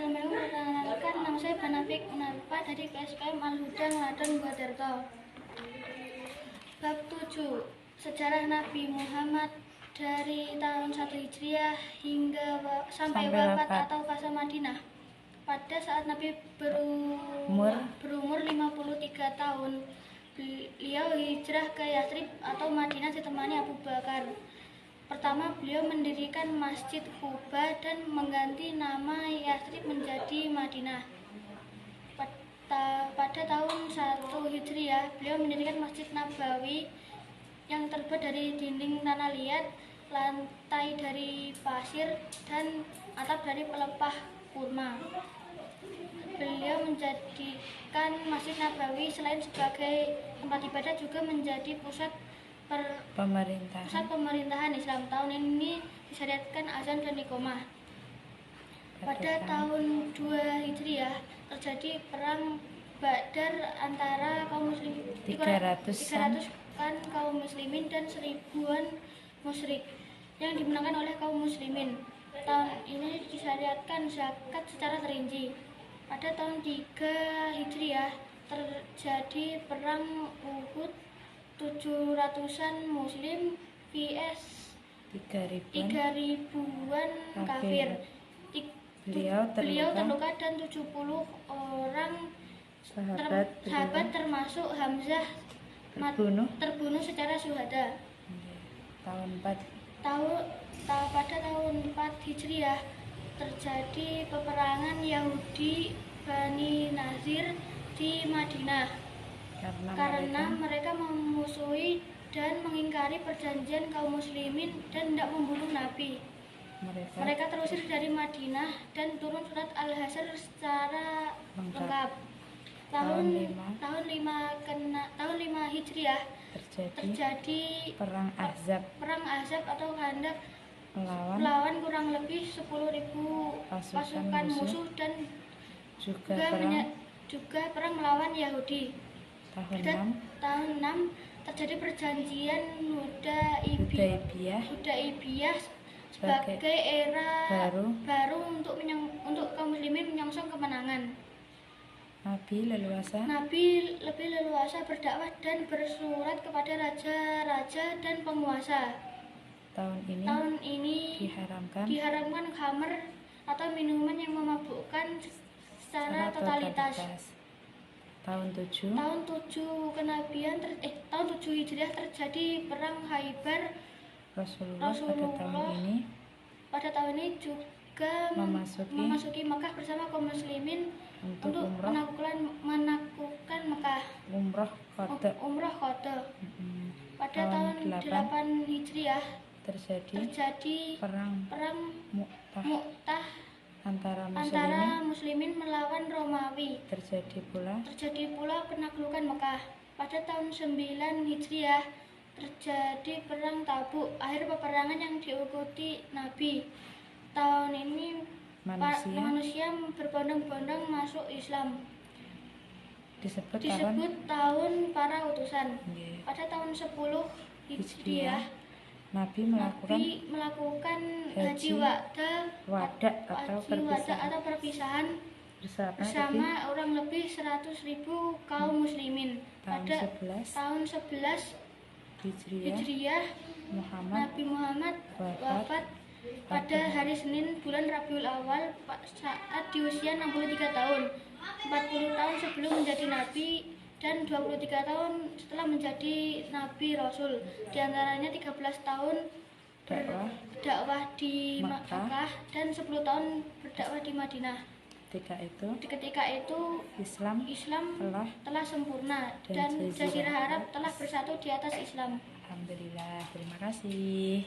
Assalamualaikum perkenalkan, nama saya Banafik Unarfa dari PSPM Al-Huda Ngladon Buaterto. Bab 7. Sejarah Nabi Muhammad dari tahun 1 Hijriah sampai wafat atau fase Madinah. Pada saat Nabi berumur 53 tahun, beliau hijrah ke Yathrib atau Madinah ditemani Abu Bakar. Pertama, beliau mendirikan Masjid Quba dan mengganti nama Yathrib menjadi Madinah. Pada tahun 1 Hijriah, beliau mendirikan Masjid Nabawi yang terbuat dari dinding tanah liat, lantai dari pasir, dan atap dari pelepah kurma. Beliau menjadikan Masjid Nabawi selain sebagai tempat ibadah juga menjadi pusat pemerintahan Islam. Tahun ini disyariatkan azan dan iqamah. Pada tahun 2 Hijriah terjadi perang Badar antara kaum muslim 300-an kaum muslimin dan 1000-an musyrik yang dimenangkan oleh kaum muslimin. Tahun ini disyariatkan zakat secara terinci. Pada tahun 3 Hijriah terjadi perang Uhud, 700-an muslim vs 3.000-an kafir. Beliau terluka dan 70 orang sahabat termasuk Hamzah terbunuh secara syuhada. Pada tahun 4 Hijriah terjadi peperangan Yahudi Bani Nazir di Madinah karena mereka memusuhi dan mengingkari perjanjian kaum muslimin dan tidak membunuh Nabi. Mereka terusir dari Madinah dan turun surat Al-Hasyr secara lengkap. Tahun 5 Hijriah terjadi perang Ahzab atau Khandaq melawan kurang lebih 10.000 pasukan musuh dan juga perang melawan Yahudi. Tahun 6 terjadi perjanjian Hudaibiyah sebagai era baru untuk kaum muslimin menyongsong kemenangan. Nabi lebih leluasa berdakwah dan bersurat kepada raja-raja dan penguasa. Tahun ini diharamkan khamr atau minuman yang memabukkan secara totalitas. Tahun 7 kenabian tahun 7 Hijriah terjadi perang Khaybar. Rasulullah pada tahun ini juga memasuki Mekah bersama kaum muslimin untuk menaklukkan Mekah. Umrah qada. Pada tahun 8 Hijriah terjadi perang Mu'tah antara muslimin melawan Romawi. Terjadi pula penaklukan Mekah. Pada tahun 9 Hijriah terjadi perang Tabuk, akhir peperangan yang diikuti Nabi. Tahun ini manusia berbondong-bondong masuk Islam. Disebut tahun para utusan. Pada tahun 10 Hijriah Nabi melakukan haji wada atau perpisahan bersama orang lebih 100.000 kaum muslimin. Pada tahun 11 Hijriah Nabi Muhammad wafat pada hari Senin bulan Rabiul Awal saat di usia 63 tahun. 40 tahun sebelum menjadi nabi dan 23 tahun setelah menjadi nabi rasul. Di antaranya 13 tahun berdakwah di Makkah dan 10 tahun berdakwah di Madinah. Ketika itu Islam telah sempurna dan Jazirah Arab telah bersatu di atas Islam. Alhamdulillah, terima kasih.